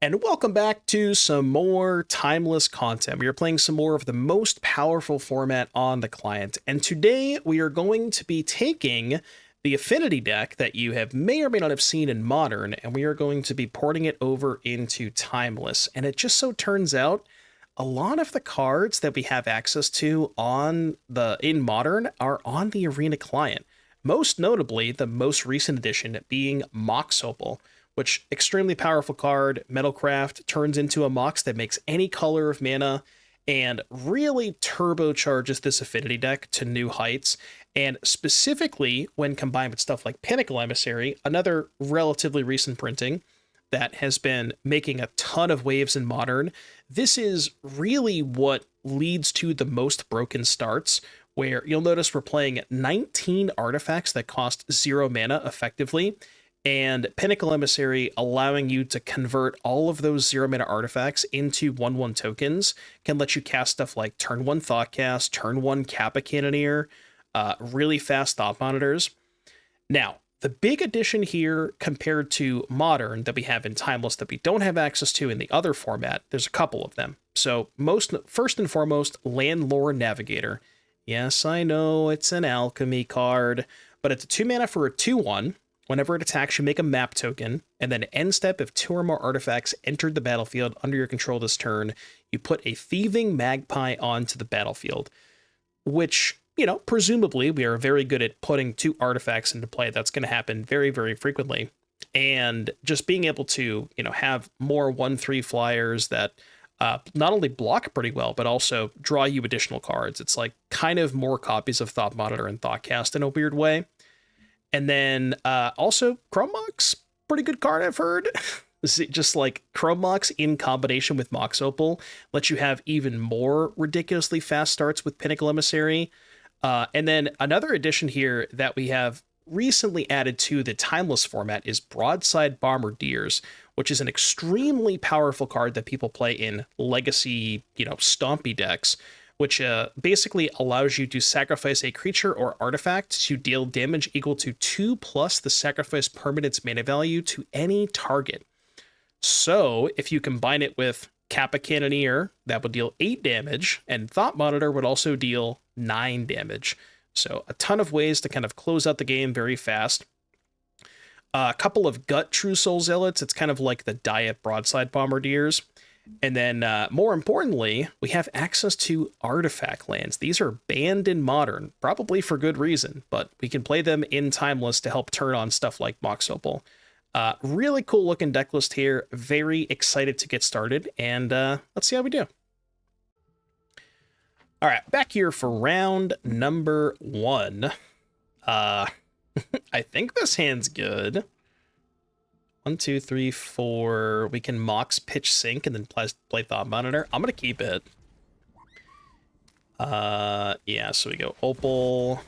And welcome back to some more timeless content. We are playing some more of the most powerful format on the client. And today we are going to be taking the Affinity deck that you may or may not have seen in Modern, and we are going to be porting it over into Timeless. And it just so turns out a lot of the cards that we have access to in Modern are on the Arena client. Most notably, the most recent addition being Mox Opal, which extremely powerful card. Metalcraft turns into a Mox that makes any color of mana and really turbocharges this Affinity deck to new heights. And specifically when combined with stuff like Pinnacle Emissary, another relatively recent printing that has been making a ton of waves in Modern, this is really what leads to the most broken starts, where you'll notice we're playing 19 artifacts that cost 0 mana effectively, and Pinnacle Emissary allowing you to convert all of those 0 mana artifacts into 1/1 tokens can let you cast stuff like turn 1 Thoughtcast, turn 1 Kappa Cannoneer, really fast Thought Monitors. Now, the big addition here compared to Modern that we have in Timeless that we don't have access to in the other format, there's a couple of them. So first and foremost, Landlore Navigator. Yes, I know it's an alchemy card, but it's a 2 mana for a 2/1. Whenever it attacks, you make a map token, and then end step, if 2 or more artifacts entered the battlefield under your control this turn, you put a Thieving Magpie onto the battlefield, which, presumably we are very good at putting 2 artifacts into play. That's going to happen very, very frequently. And just being able to, have more 1/3 flyers that not only block pretty well, but also draw you additional cards. It's like kind of more copies of Thought Monitor and Thoughtcast in a weird way. And then also Chrome Mox, pretty good card I've heard. Just like Chrome Mox in combination with Mox Opal lets you have even more ridiculously fast starts with Pinnacle Emissary. And then another addition here that we have recently added to the Timeless format is Broadside Bombardiers, which is an extremely powerful card that people play in legacy, stompy decks, which basically allows you to sacrifice a creature or artifact to deal damage equal to 2+ the sacrifice permanent's mana value to any target. So if you combine it with Kappa Cannoneer, that would deal 8 damage, and Thought Monitor would also deal 9 damage. So a ton of ways to kind of close out the game very fast. A couple of Gut True Soul Zealots, it's kind of like the Diet Broadside Bombardiers. And then, more importantly, we have access to artifact lands. These are banned in Modern, probably for good reason, but we can play them in Timeless to help turn on stuff like Mox Opal. Really cool looking deck list here. Very excited to get started, and let's see how we do. All right, back here for round number 1. I think this hand's good. 1, 2, 3, 4. We can Mox Pitch Sink and then play Thought Monitor. I'm gonna keep it. Yeah, so we go Opal,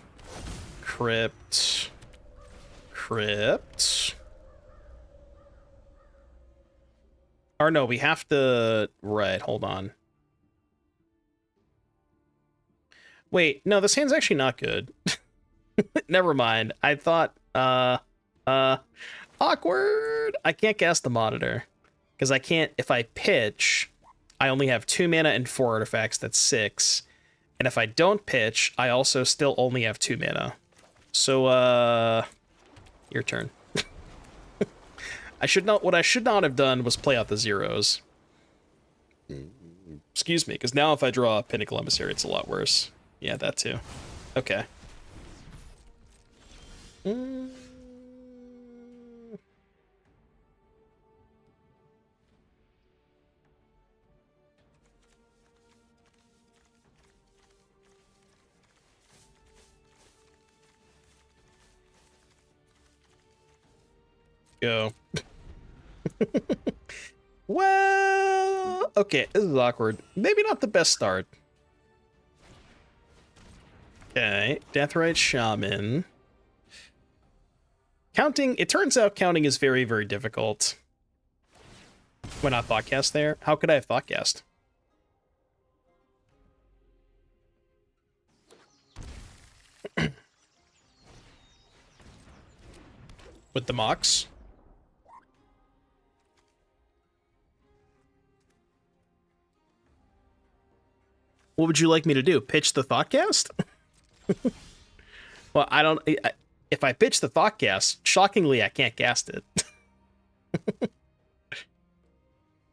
Crypt. Or no, we have to... Right, hold on. Wait, no, this hand's actually not good. Never mind. I thought, awkward. I can't cast the Monitor because I can't. If I pitch, I only have 2 mana and 4 artifacts. That's 6. And if I don't pitch, I also still only have 2 mana. So your turn. What I should not have done was play out the zeros. Excuse me, because now if I draw a Pinnacle Emissary, it's a lot worse. Yeah, that too. Okay. Go. Well, okay, this is awkward. Maybe not the best start. Okay, Deathrite Shaman. Counting, it turns out counting is very, very difficult. Why not Thoughtcast there? How could I have Thoughtcast? With the Mox? What would you like me to do? Pitch the Thoughtcast? Well, if I pitch the Thoughtcast, shockingly, I can't cast it.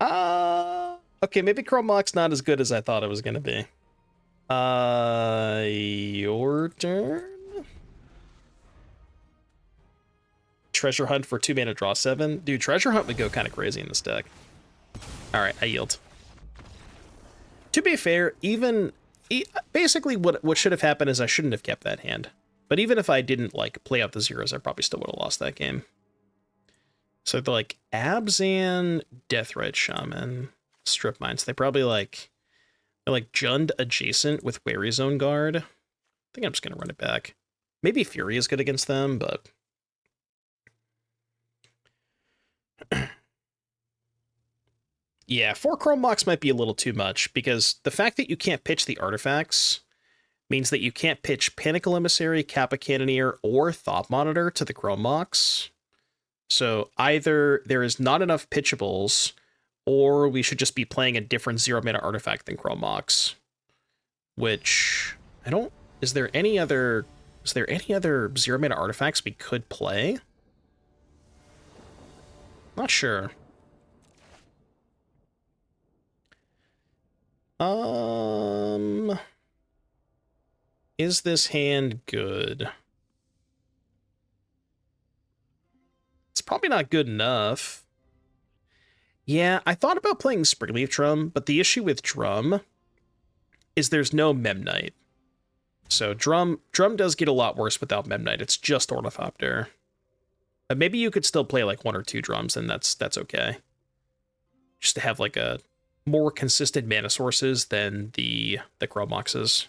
Okay, maybe Chrome Mock's not as good as I thought it was gonna be. Your turn? Treasure Hunt for 2 mana, draw 7. Dude, Treasure Hunt would go kind of crazy in this deck. Alright, I yield. To be fair, basically what should have happened is I shouldn't have kept that hand. But even if I didn't, like, play out the zeros, I probably still would have lost that game. So, like, Abzan, Deathrite Shaman, Strip Mines. They probably, like, they're, like, Jund adjacent with Wary Zone Guard. I think I'm just going to run it back. Maybe Fury is good against them, but... Yeah, 4 Chrome Mocks might be a little too much, because the fact that you can't pitch the artifacts means that you can't pitch Pinnacle Emissary, Kappa Cannoneer, or Thought Monitor to the Chrome Mocks. So either there is not enough pitchables, or we should just be playing a different 0-mana artifact than Chrome Mocks. Which, I don't... Is there any other 0-mana artifacts we could play? Not sure. Is this hand good? It's probably not good enough. Yeah, I thought about playing Springleaf Drum, but the issue with Drum is there's no Memnite. So Drum does get a lot worse without Memnite. It's just Ornithopter. But maybe you could still play like 1 or 2 drums, and that's okay. Just to have like a more consistent mana sources than the Chrome Moxes.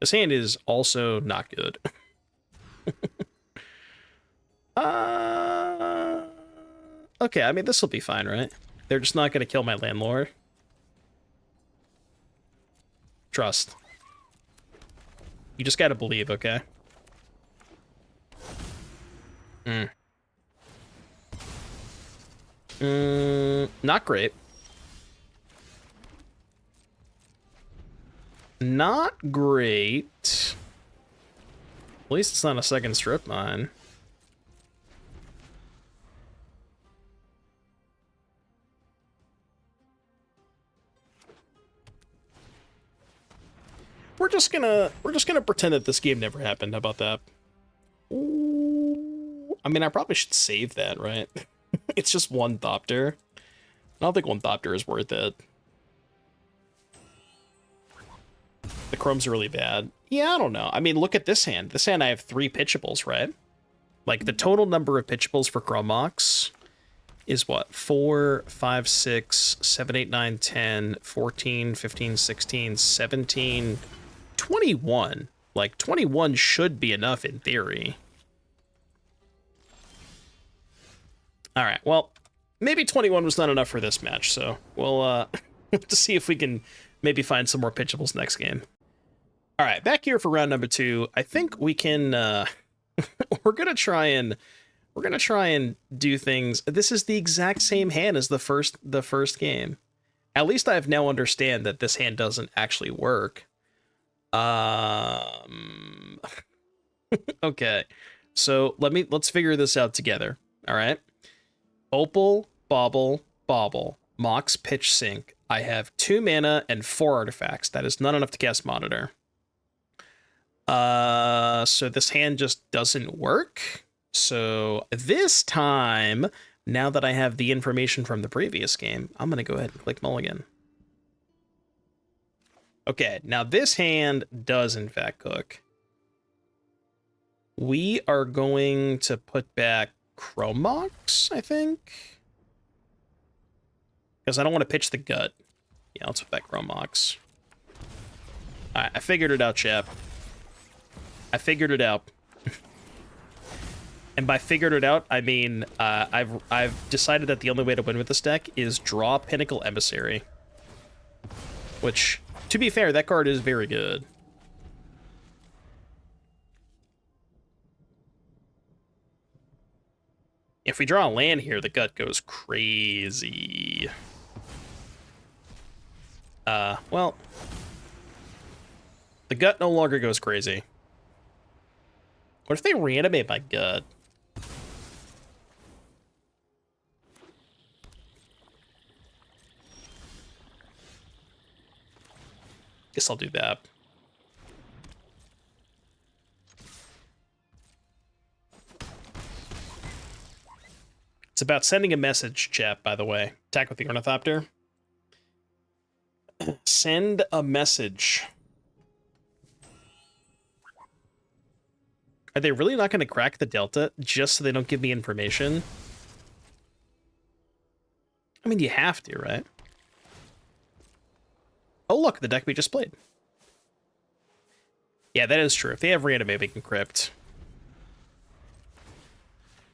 This hand is also not good. Okay, I mean, this will be fine, right? They're just not going to kill my landlord. Trust. You just gotta believe, okay? Not great. Not great. At least it's not a second strip mine. We're just gonna pretend that this game never happened. How about that? Ooh, I mean, I probably should save that, right? It's just 1 Thopter. I don't think 1 Thopter is worth it. The Chrome's really bad. Yeah, I don't know. I mean, look at this hand. This hand I have 3 pitchables, right? Like, the total number of pitchables for Chrome Mox is what? 4, 5, 6, 7, 8, 9, 10, 14, 15, 16, 17, 21. Like, 21 should be enough in theory. Alright, well, maybe 21 was not enough for this match, so we'll to see if we can maybe find some more pitchables next game. Alright, back here for round number 2. I think we can we're gonna try and do things. This is the exact same hand as the first game. At least I now understand that this hand doesn't actually work. Okay. So let's figure this out together. All right. Opal, Bauble, Bauble, Mox, Pitch, Sink. I have 2 mana and 4 artifacts. That is not enough to cast Monitor. So this hand just doesn't work. So this time, now that I have the information from the previous game, I'm going to go ahead and click Mulligan. Okay, now this hand does in fact cook. We are going to put back Chrome Mox, I think. Because I don't want to pitch the gut. Yeah, let's put back Chrome Mox. Alright, I figured it out, chap. I figured it out. And by figured it out, I mean, I've decided that the only way to win with this deck is draw Pinnacle Emissary. Which, to be fair, that card is very good. If we draw a land here, the gut goes crazy. Well, the gut no longer goes crazy. What if they reanimate my gut? Guess I'll do that. It's about sending a message, chat, by the way. Attack with the Ornithopter. Send a message. Are they really not going to crack the Delta just so they don't give me information? I mean, you have to, right? Oh, look, the deck we just played. Yeah, that is true. If they have reanimate, we can crypt.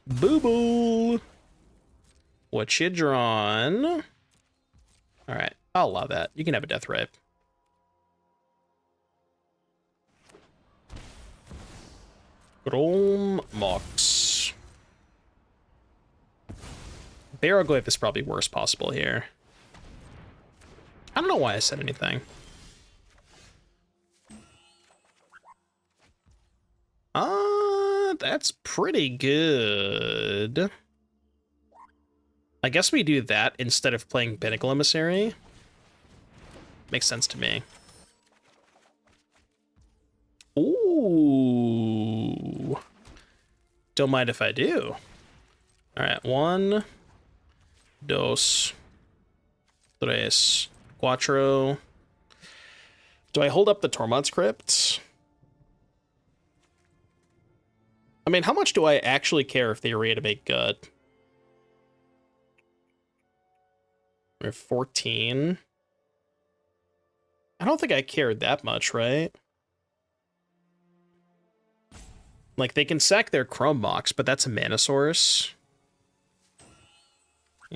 Boo-boo! What you drawn? All right, I'll allow that. You can have a death ray. Grom Mox. Barrowglyph is probably worst possible here. I don't know why I said anything. That's pretty good. I guess we do that instead of playing Pinnacle Emissary. Makes sense to me. Ooh. Don't mind if I do. All right, 1, 2, 3, 4. Do I hold up the Tormod's Crypt? I mean, how much do I actually care if they reanimate gut? We're 14. I don't think I cared that much, right? Like, they can sack their Chrome Mox, but that's a mana source.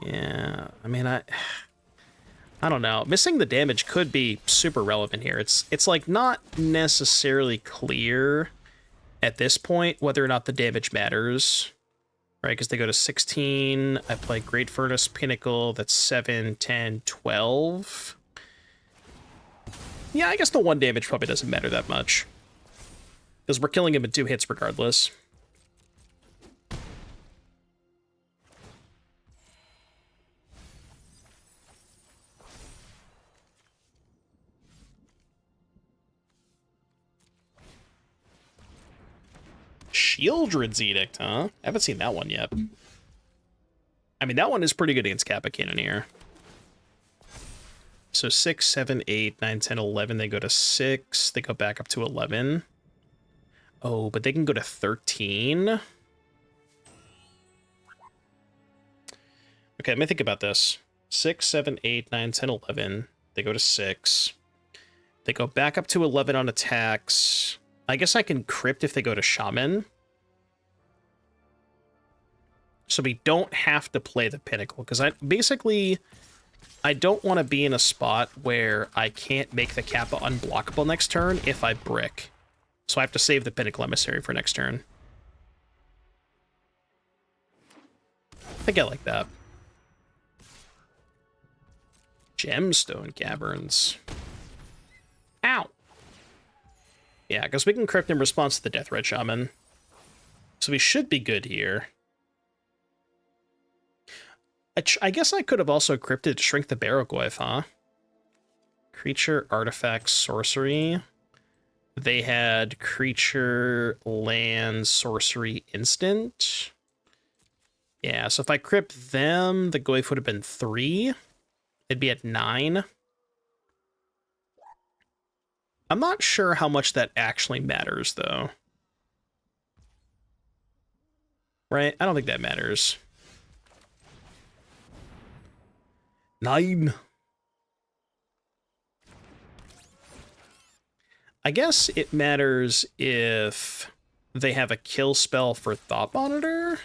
Yeah, I mean, I don't know. Missing the damage could be super relevant here. It's like not necessarily clear at this point whether or not the damage matters, right? Because they go to 16. I play Great Furnace Pinnacle. That's 7, 10, 12. Yeah, I guess the 1 damage probably doesn't matter that much, because we're killing him in 2 hits regardless. Shieldred's Edict, huh? I haven't seen that one yet. I mean, that one is pretty good against Kappa Cannoneer. So 6, 7, 8, 9, 10, 11. They go to 6. They go back up to 11. Oh, but they can go to 13. Okay, let me think about this. 6, 7, 8, 9, 10, 11. They go to 6. They go back up to 11 on attacks. I guess I can crypt if they go to Shaman. So we don't have to play the Pinnacle, because I don't want to be in a spot where I can't make the Kappa unblockable next turn if I brick. So I have to save the Pinnacle Emissary for next turn. I think I like that. Gemstone Caverns. Ow! Yeah, because we can crypt in response to the Death Red Shaman. So we should be good here. I guess I could have also crypted to shrink the Barrowglyph, huh? Creature, artifact, sorcery. They had creature, land, sorcery, instant. Yeah, so if I crypt them, the Glyph would have been 3. It'd be at 9. I'm not sure how much that actually matters, though. Right? I don't think that matters. 9. I guess it matters if they have a kill spell for Thought Monitor.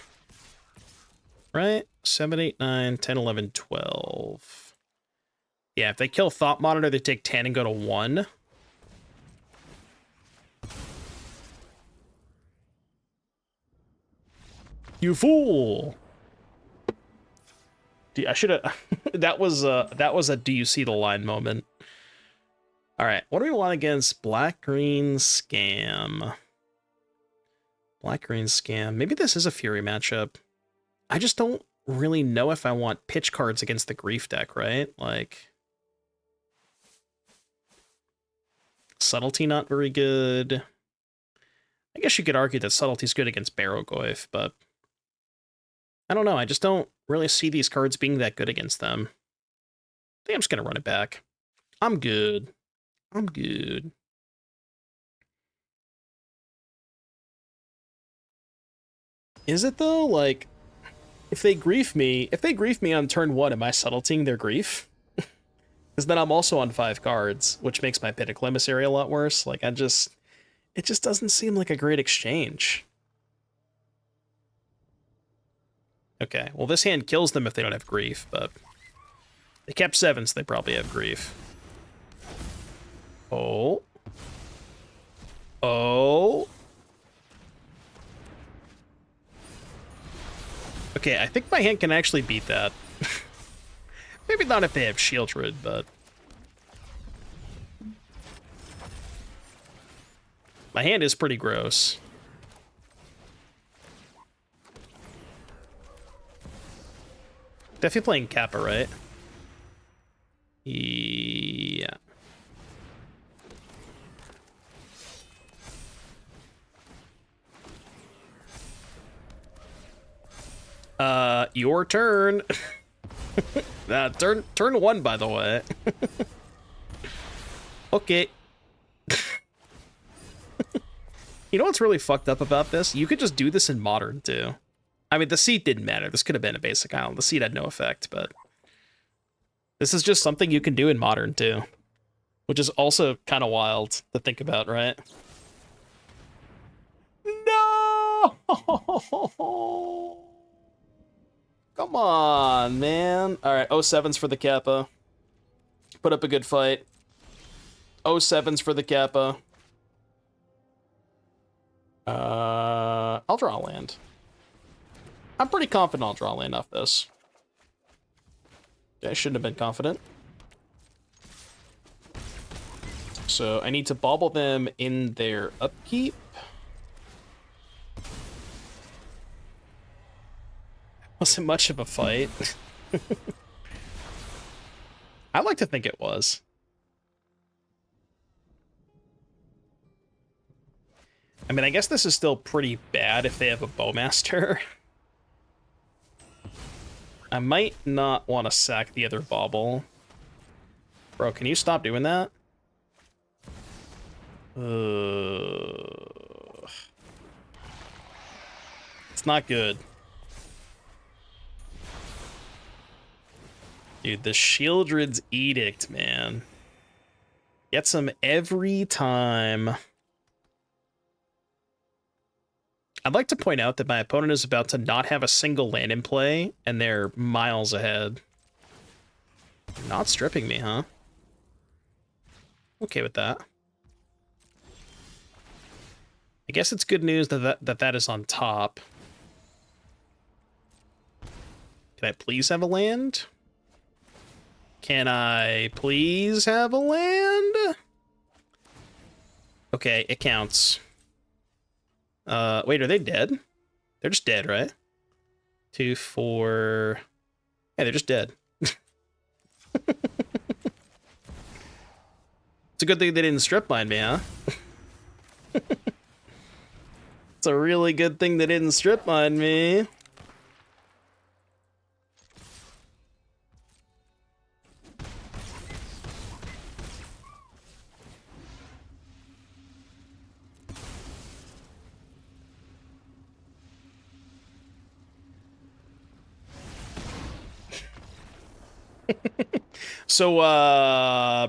Right? 7, 8, 9, 10, 11, 12. Yeah, if they kill Thought Monitor, they take 10 and go to 1. You fool! I should have. That was a "Do you see the line" moment. All right, what do we want against Black-Green Scam? Black-Green Scam. Maybe this is a Fury matchup. I just don't really know if I want pitch cards against the Grief deck, right? Like, Subtlety not very good. I guess you could argue that Subtlety's good against Barrogoyf, but I don't know. I just don't really see these cards being that good against them. I think I'm just going to run it back. I'm good. I'm good. Is it though? Like, if they grief me on turn 1, am I subtletying their grief? Because then I'm also on 5 cards, which makes my Pinnacle Emissary a lot worse. Like, it just doesn't seem like a great exchange. Okay, well, this hand kills them if they don't have grief, but they kept 7, so they probably have grief. Oh. Oh. Okay, I think my hand can actually beat that. Maybe not if they have Shieldred, but... my hand is pretty gross. Definitely playing Kappa, right? Yeah. Your turn. Turn 1, by the way. Okay. You know what's really fucked up about this? You could just do this in Modern, too. I mean, the seat didn't matter. This could have been a basic island. The seat had no effect, but... this is just something you can do in Modern, too. Which is also kind of wild to think about, right? No! Come on, man. All right, 07's for the Kappa. Put up a good fight. 07's for the Kappa. I'll draw a land. I'm pretty confident I'll draw a land off this. I shouldn't have been confident. So I need to bobble them in their upkeep. Wasn't much of a fight. I like to think it was. I mean, I guess this is still pretty bad if they have a Bowmaster. I might not want to sack the other bauble. Bro, can you stop doing that? It's not good. Dude, the Shieldred's Edict, man. Gets him every time. I'd like to point out that my opponent is about to not have a single land in play, and they're miles ahead. Not stripping me, huh? Okay with that. I guess it's good news that is on top. Can I please have a land? Can I please have a land? Okay, it counts. Wait, are they dead? They're just dead, right? 2, 4... yeah, they're just dead. It's a good thing they didn't strip mine me, huh? It's a really good thing they didn't strip mine me. So,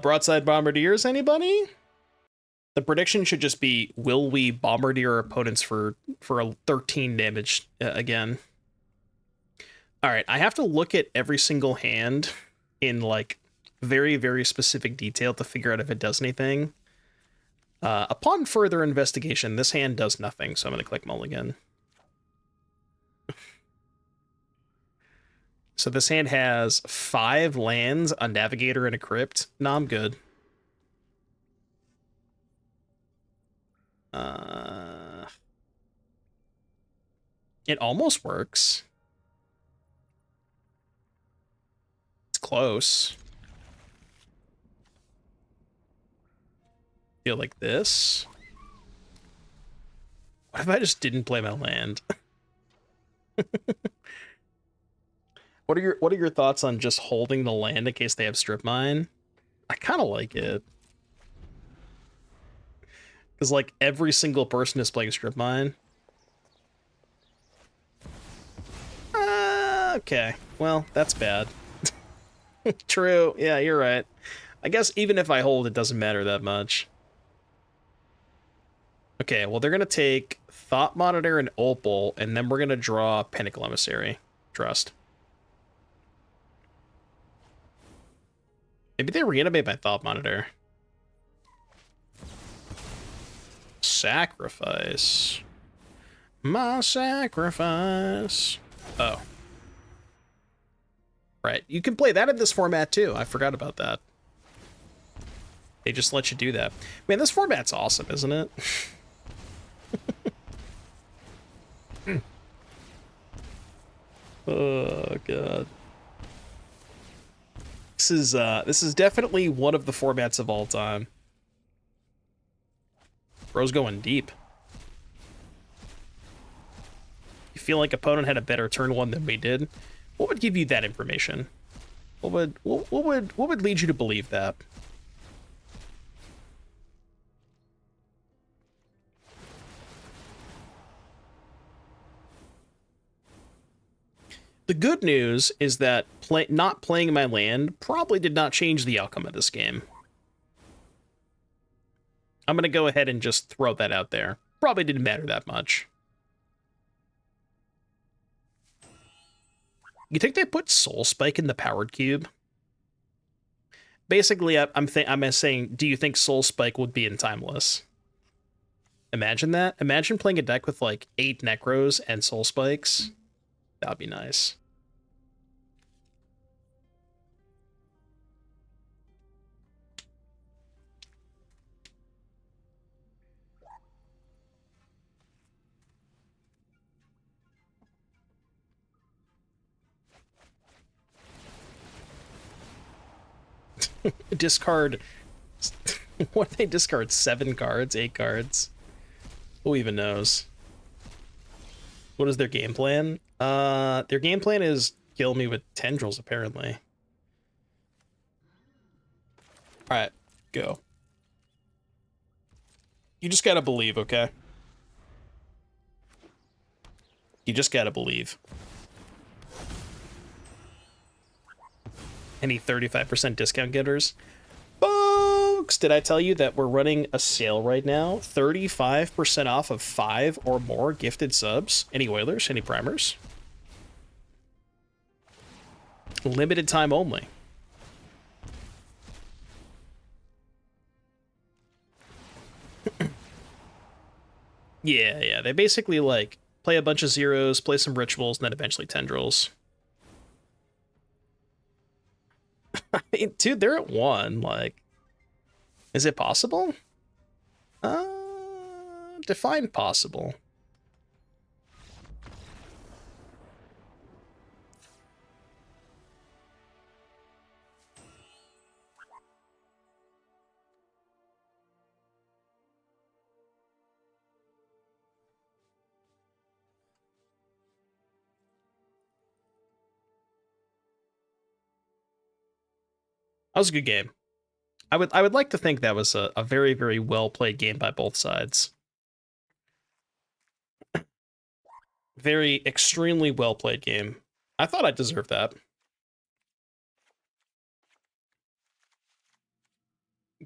broadside bombardiers, anybody? The prediction should just be, will we bombardier our opponents for a 13 damage again? All right, I have to look at every single hand in, like, very, very specific detail to figure out if it does anything. Upon further investigation, this hand does nothing, so I'm going to click Mulligan. So this hand has 5 lands, a Navigator, and a Crypt. Nah, I'm good. It almost works. It's close. Feel like this. What if I just didn't play my land? What are your thoughts on just holding the land in case they have strip mine? I kind of like it. Because, like, every single person is playing strip mine. Okay. Well, that's bad. True. Yeah, you're right. I guess even if I hold, it doesn't matter that much. Okay, well, they're going to take Thought Monitor and Opal, and then we're going to draw Pinnacle Emissary. Trust. Maybe they reanimate my Thought Monitor. Sacrifice. My sacrifice. Oh. Right. You can play that in this format, too. I forgot about that. They just let you do that. Man, this format's awesome, isn't it? Oh, God. This is definitely one of the formats of all time. Bro's going deep. You feel like opponent had a better turn one than we did? What would give you that information? What would lead you to believe that? The good news is that not playing my land probably did not change the outcome of this game. I'm going to go ahead and just throw that out there. Probably didn't matter that much. You think they put Soul Spike in the powered cube? Basically, I'm saying, do you think Soul Spike would be in Timeless? Imagine that. Imagine playing a deck with like 8 Necros and Soul Spikes. That'd be nice. Discard. What do they discard? 7 cards? 8 cards? Who even knows? What is their game plan? Their game plan is kill me with tendrils, apparently. Alright, go. You just gotta believe, okay? You just gotta believe. Any 35% discount getters? Folks, did I tell you that we're running a sale right now? 35% off of 5 or more gifted subs. Any whalers? Any primers? Limited time only. Yeah, they basically, like, play a bunch of zeros, play some rituals, and then eventually tendrils. I mean, dude, they're at 1, like... Is it possible? Define possible. That was a good game. I would like to think that was a very, very well played game by both sides. Very extremely well played game. I thought I deserved that.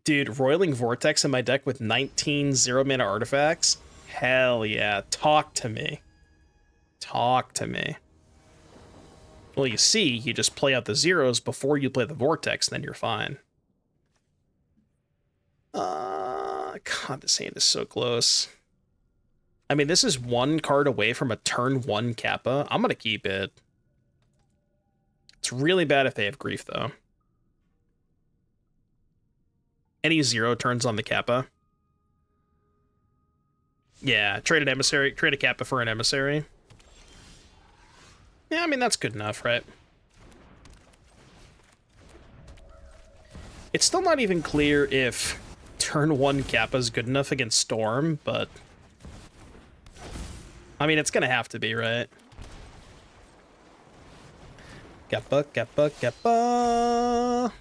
Dude, Roiling Vortex in my deck with 19 0-mana artifacts? Hell yeah. Talk to me. Talk to me. Well, you see, you just play out the zeros before you play the Vortex, then you're fine. God, this hand is so close. I mean, this is 1 card away from a turn 1 Kappa. I'm gonna keep it. It's really bad if they have Grief, though. Any 0 turns on the Kappa. Yeah, trade an emissary, trade a Kappa for an emissary. Yeah, I mean, that's good enough, right? It's still not even clear if turn 1 Kappa is good enough against Storm, but... I mean, it's gonna have to be, right? Kappa, Kappa, Kappa...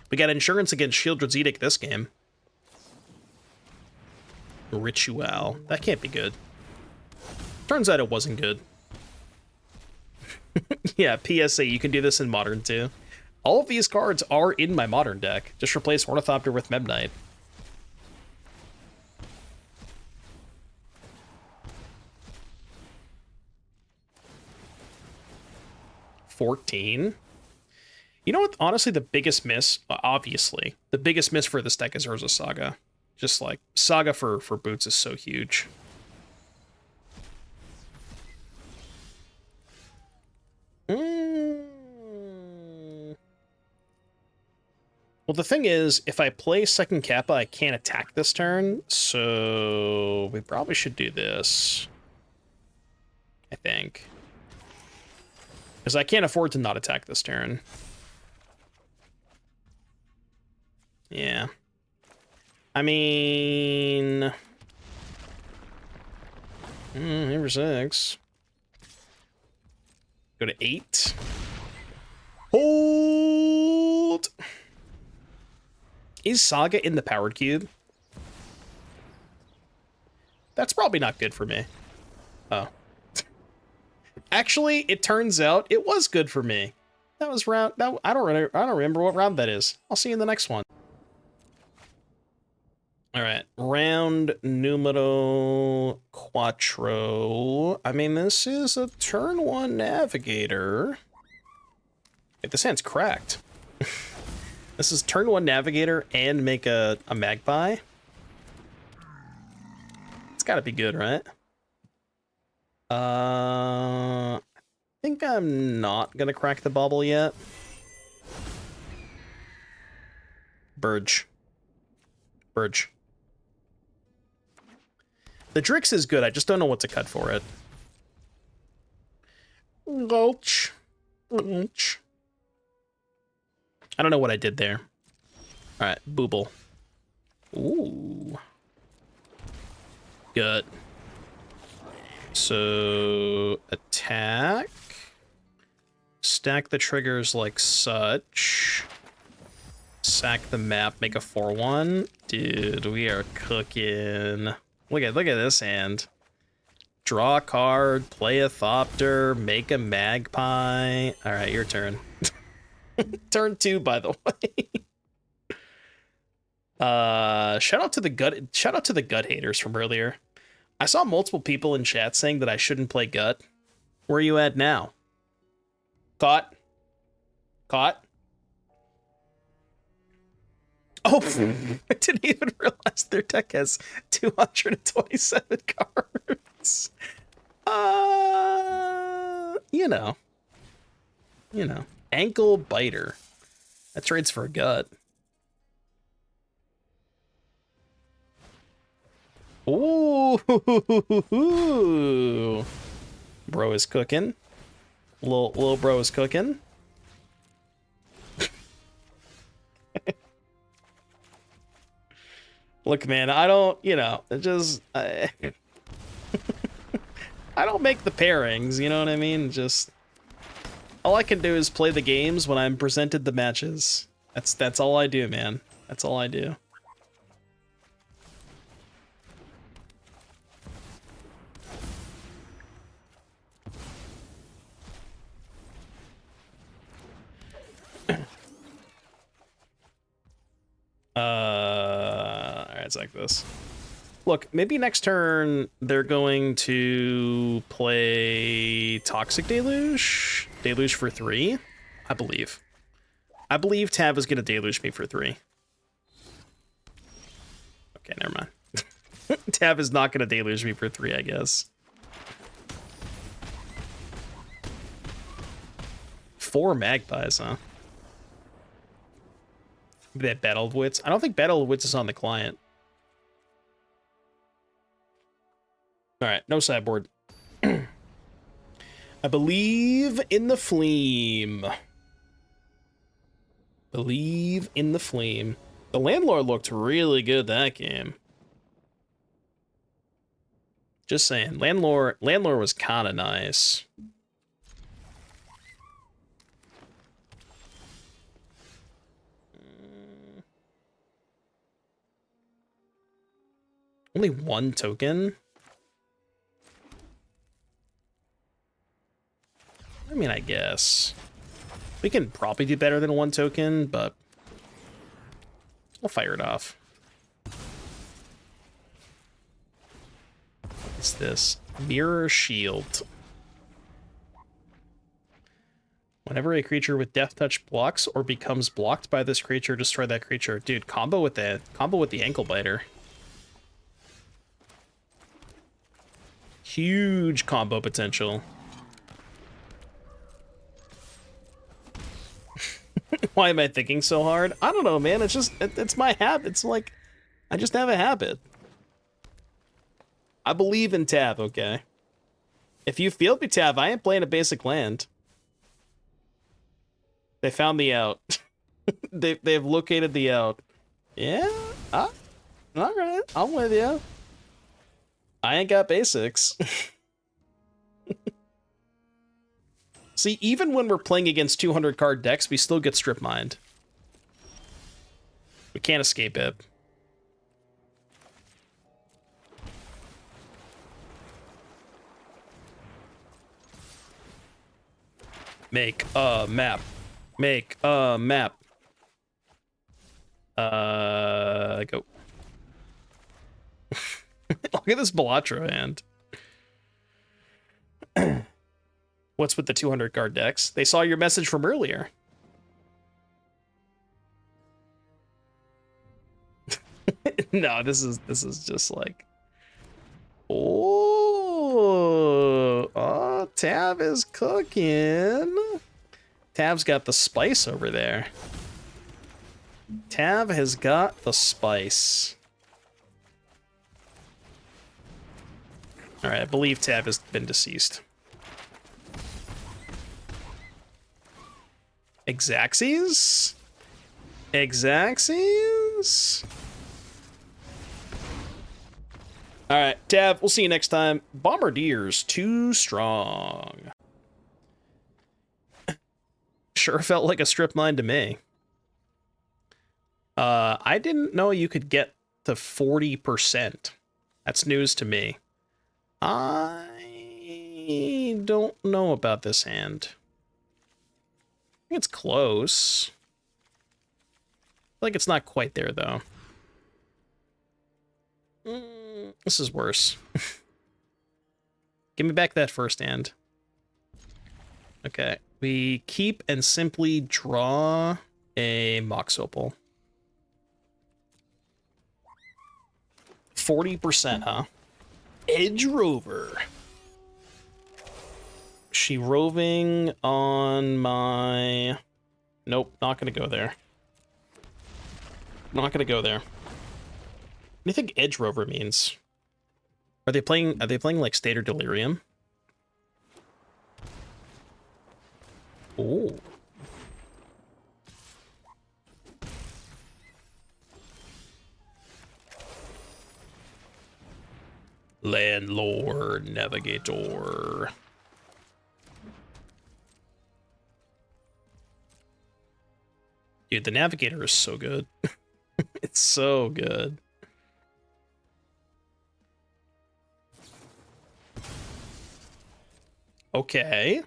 We got insurance against Shieldred's Edict this game. Ritual. That can't be good. Turns out it wasn't good. Yeah, PSA, you can do this in Modern too. All of these cards are in my Modern deck. Just replace Ornithopter with Memnite. $14. You know what? Honestly, the biggest miss, obviously, the biggest miss for this deck is Urza Saga. Just like, Saga for boots is so huge. Well, the thing is, if I play second Kappa, I can't attack this turn, so we probably should do this. I think. Because I can't afford to not attack this turn. Yeah. I mean... Number 6. Go to 8. Hold! Is Saga in the powered cube? That's probably not good for me. Oh. Actually, it turns out it was good for me. That was round... I don't remember what round that is. I'll see you in the next one. Alright, round numero quattro. I mean, this is a turn 1 Navigator. Wait, this hand's cracked. This is turn 1 Navigator and make a Magpie. It's gotta be good, right? I think I'm not gonna crack the bubble yet. Burge. Burge. The Drix is good, I just don't know what to cut for it. Gulch. Gulch. I don't know what I did there. Alright, Booble. Ooh. Good. So, attack. Stack the triggers like such. Sack the map, make a 4/1. Dude, we are cooking. Look at this hand. Draw a card, play a Thopter, make a Magpie. Alright, your turn. Turn 2, by the way. Shout out to the gut haters from earlier. I saw multiple people in chat saying that I shouldn't play gut. Where are you at now? Caught? Caught? Oh, I didn't even realize their deck has 227 cards. You know. Ankle Biter. That trades for a gut. Ooh. Bro is cooking. Little bro is cooking. Look, man, I don't, it just... I don't make the pairings, you know what I mean? Just... all I can do is play the games when I'm presented the matches. That's all I do, man. That's all I do. Alright, it's like this. Look, maybe next turn they're going to play Toxic Deluge? Deluge for 3? I believe. I believe Tav is going to Deluge me for 3. Okay, never mind. Tav is not going to Deluge me for 3, I guess. 4 Magpies, huh? That Battle of Wits. I don't think Battle of Wits is on the client. All right, no sideboard. I believe in the flame. Believe in the flame. The landlord looked really good that game. Just saying, landlord was kind of nice. Only one token? I mean, I guess. We can probably do better than one token, but we'll fire it off. What's this? Mirror Shield. Whenever a creature with Death Touch blocks or becomes blocked by this creature, destroy that creature. Dude, combo with the ankle biter. Huge combo potential. Why am I thinking so hard? I don't know, man. It's just, it's my habit. It's like, I just have a habit. I believe in Tav, okay? If you field me Tav, I ain't playing a basic land. They found the out. They've located the out. Yeah? Alright, I'm with you. I ain't got basics. See, even when we're playing against 200 card decks, we still get strip mined. We can't escape it. Make a map. Make a map. Go. Look at this Balatro hand. What's with the 200 card decks? They saw your message from earlier. No, this is just like, oh, Tav is cooking. Tav's got the spice over there. Tav has got the spice. All right, I believe Tav has been deceased. Exaxes? Exaxes? All right, Tav, we'll see you next time. Bombardier's too strong. Sure felt like a strip mine to me. I didn't know you could get to 40%. That's news to me. I don't know about this hand. I think it's close. I feel like it's not quite there, though. This is worse. Give me back that first hand. Okay. We keep and simply draw a Mox Opal. 40%, huh? Edge Rover. She roving on my... Nope, not gonna go there. Not gonna go there. What do you think Edge Rover means? Are they playing like State or Delirium? Oh. Landlord Navigator. Dude, the Navigator is so good. It's so good. Okay.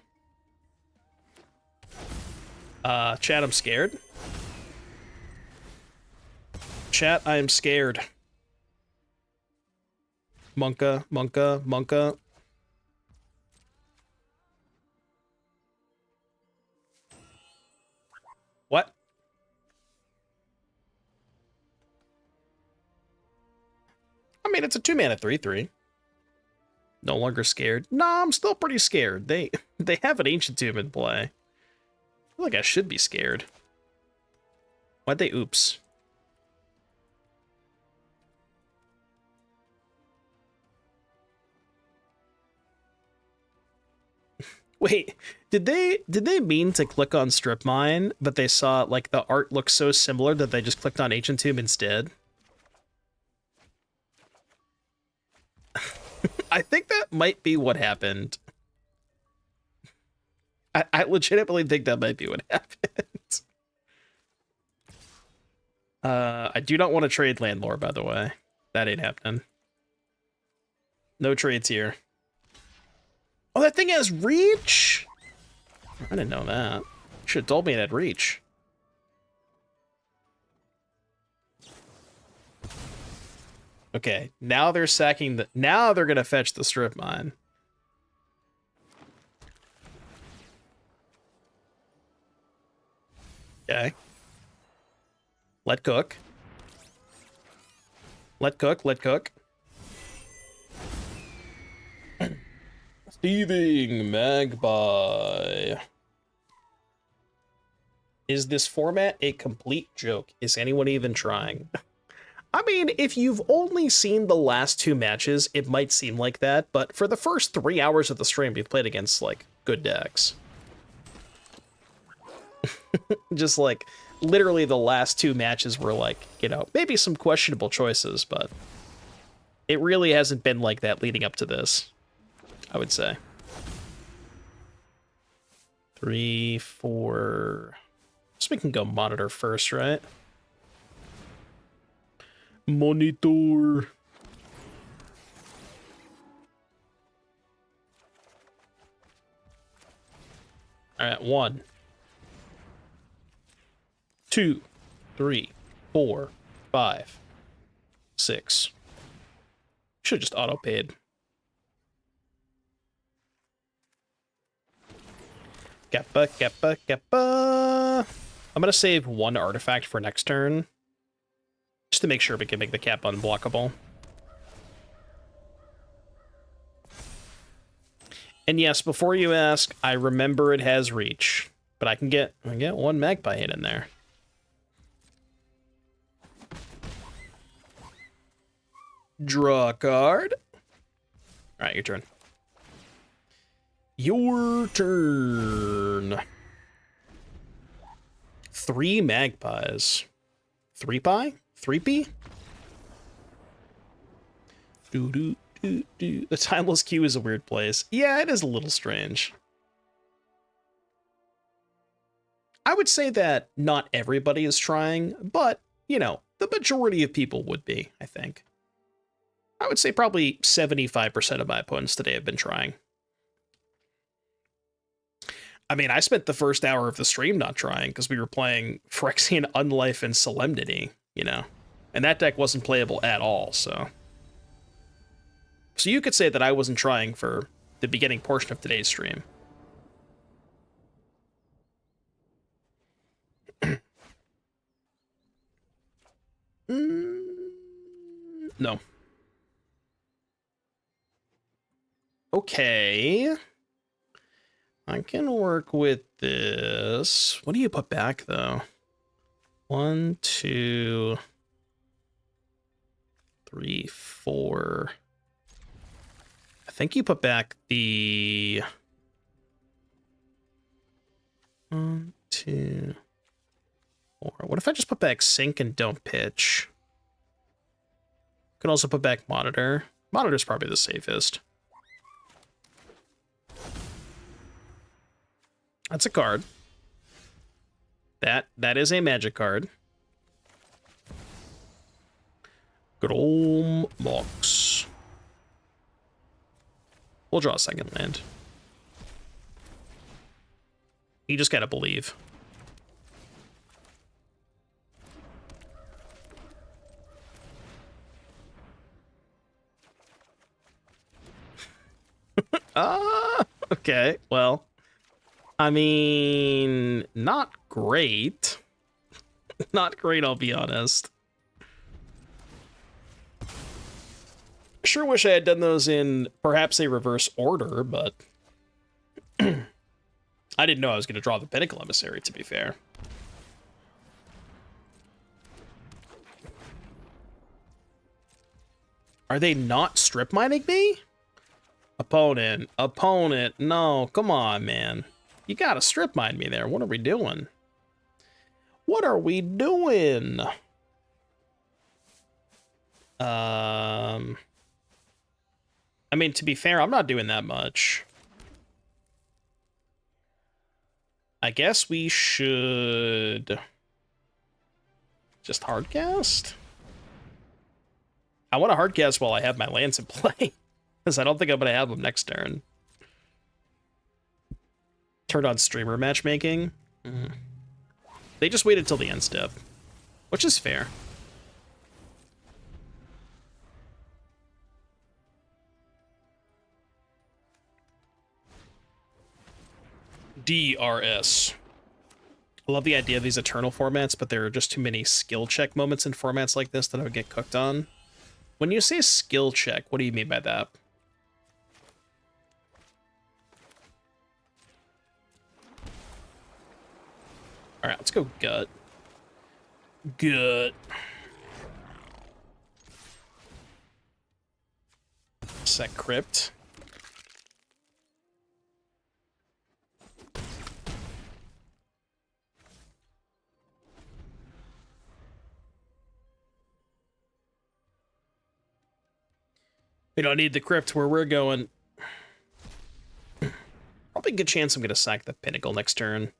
Chat, I'm scared. Chat, I am scared. Monka, Monka, Monka. What? I mean, it's a 2-mana 3/3. No longer scared. Nah, I'm still pretty scared. They have an Ancient Tomb in play. I feel like I should be scared. Why'd they oops? Wait, did they mean to click on strip mine, but they saw like the art looks so similar that they just clicked on ancient tomb instead? I think that might be what happened. I legitimately think that might be what happened. I do not want to trade landlord, by the way. That ain't happening. No trades here. Oh, that thing has reach? I didn't know that. Should have told me it had reach. Okay, now they're sacking the... Now they're gonna fetch the strip mine. Okay. Let cook. Let cook, let cook. Thieving Magpie. Is this format a complete joke? Is anyone even trying? I mean, if you've only seen the last two matches, it might seem like that, but for the first 3 hours of the stream, we've played against, like, good decks. Just, like, literally the last two matches were, like, you know, maybe some questionable choices, but it really hasn't been like that leading up to this, I would say. 3, 4... So we can go monitor first, right? Monitor. All right, 1, 2, 3, 4, 5, 6. Should have just auto-paid. Kappa, kappa, kappa. I'm gonna save 1 artifact for next turn, just to make sure we can make the cap unblockable. And yes, before you ask, I remember it has reach, but I can get 1 magpie hit in there. Draw a card. All right, your turn. Your turn. 3 magpies. 3-pie? 3p? The timeless queue is a weird place. Yeah, it is a little strange. I would say that not everybody is trying, but, you know, the majority of people would be, I think. I would say probably 75% of my opponents today have been trying. I mean, I spent the first hour of the stream not trying because we were playing Phyrexian Unlife and Solemnity, you know, and that deck wasn't playable at all, so you could say that I wasn't trying for the beginning portion of today's stream. No. Okay. I can work with this. What do you put back, though? 1, 2, 3, 4. I think you put back the 1, 2, 4. What if I just put back Sync and don't pitch? Can also put back Monitor. Monitor's probably the safest. That's a card. That is a magic card. Good ol' Mox. We'll draw a second land. You just gotta believe. Okay, well, I mean, not great. Not great, I'll be honest. Sure wish I had done those in perhaps a reverse order, but I didn't know I was going to draw the Pinnacle Emissary, to be fair. Are they not strip mining me? A Opponent. No, come on, man. You gotta strip mine me there. What are we doing? What are we doing? I mean, to be fair, I'm not doing that much. I guess we should just hardcast? I want to hardcast while I have my lands in play, because I don't think I'm going to have them next turn. Turned on streamer matchmaking. They just waited till the end step, which is fair. DRS. I love the idea of these eternal formats, but there are just too many skill check moments in formats like this that I would get cooked on. When you say skill check, what do you mean by that? Alright, let's go gut. Gut. Set crypt. We don't need the crypt where we're going. Probably a good chance I'm going to sack the pinnacle next turn.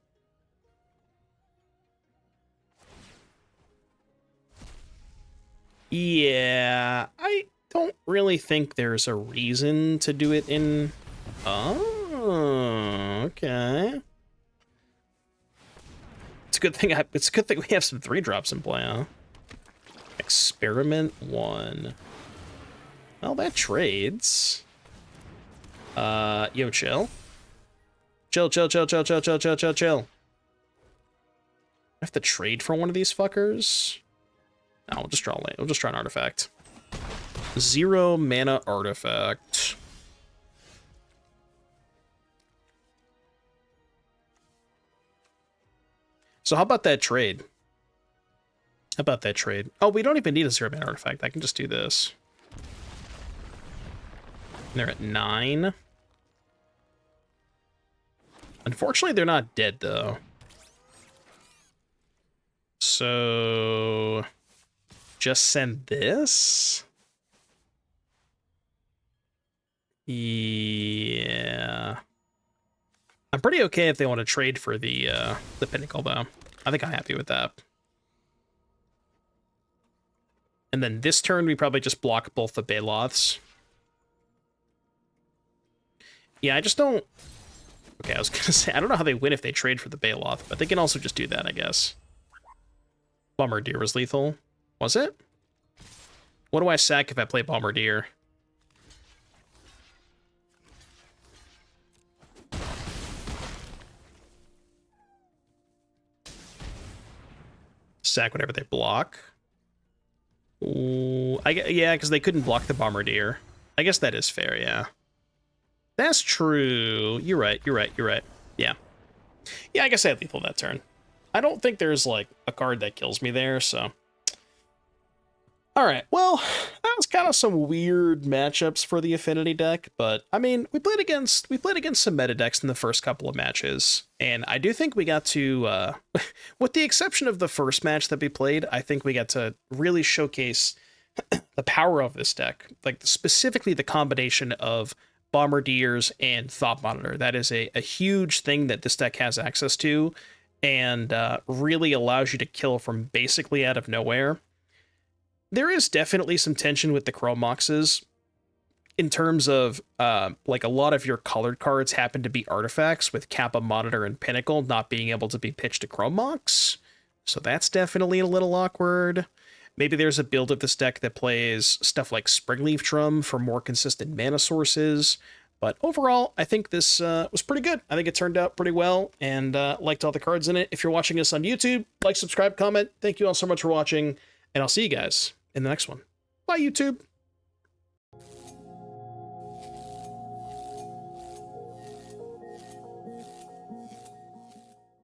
Yeah, I don't really think there's a reason to do it in... Oh, okay. It's a good thing we have some 3-drops in play, huh? Experiment 1. Well, that trades. Yo, chill. Chill. I have to trade for one of these fuckers? No, we'll just draw lane. We'll just try an artifact. 0 mana artifact. So how about that trade? Oh, we don't even need a 0 mana artifact. I can just do this. They're at 9. Unfortunately, they're not dead, though. So... just send this? Yeah. I'm pretty okay if they want to trade for the pinnacle, though. I think I'm happy with that. And then this turn, we probably just block both the Baloths. Yeah, I just don't... Okay, I was gonna say, I don't know how they win if they trade for the Baloth, but they can also just do that, I guess. Bombardier was lethal. Was it? What do I sack if I play Bombardier? Sack whenever they block. Ooh, yeah, because they couldn't block the Bombardier. I guess that is fair, yeah. That's true. You're right. Yeah. Yeah, I guess I had lethal that turn. I don't think there's, like, a card that kills me there, so... Alright, well, that was kind of some weird matchups for the Affinity deck, but, I mean, we played against some meta decks in the first couple of matches, and I do think we got to, with the exception of the first match that we played, I think we got to really showcase the power of this deck, like, specifically the combination of Bombardiers and Thought Monitor. That is a huge thing that this deck has access to, and really allows you to kill from basically out of nowhere. There is definitely some tension with the Chrome Moxes in terms of, like, a lot of your colored cards happen to be artifacts, with Kappa, Monitor, and Pinnacle not being able to be pitched to Chrome Mox. So that's definitely a little awkward. Maybe there's a build of this deck that plays stuff like Springleaf Drum for more consistent mana sources. But overall, I think this was pretty good. I think it turned out pretty well, and liked all the cards in it. If you're watching us on YouTube, like, subscribe, comment. Thank you all so much for watching, and I'll see you guys in the next one. Bye, YouTube.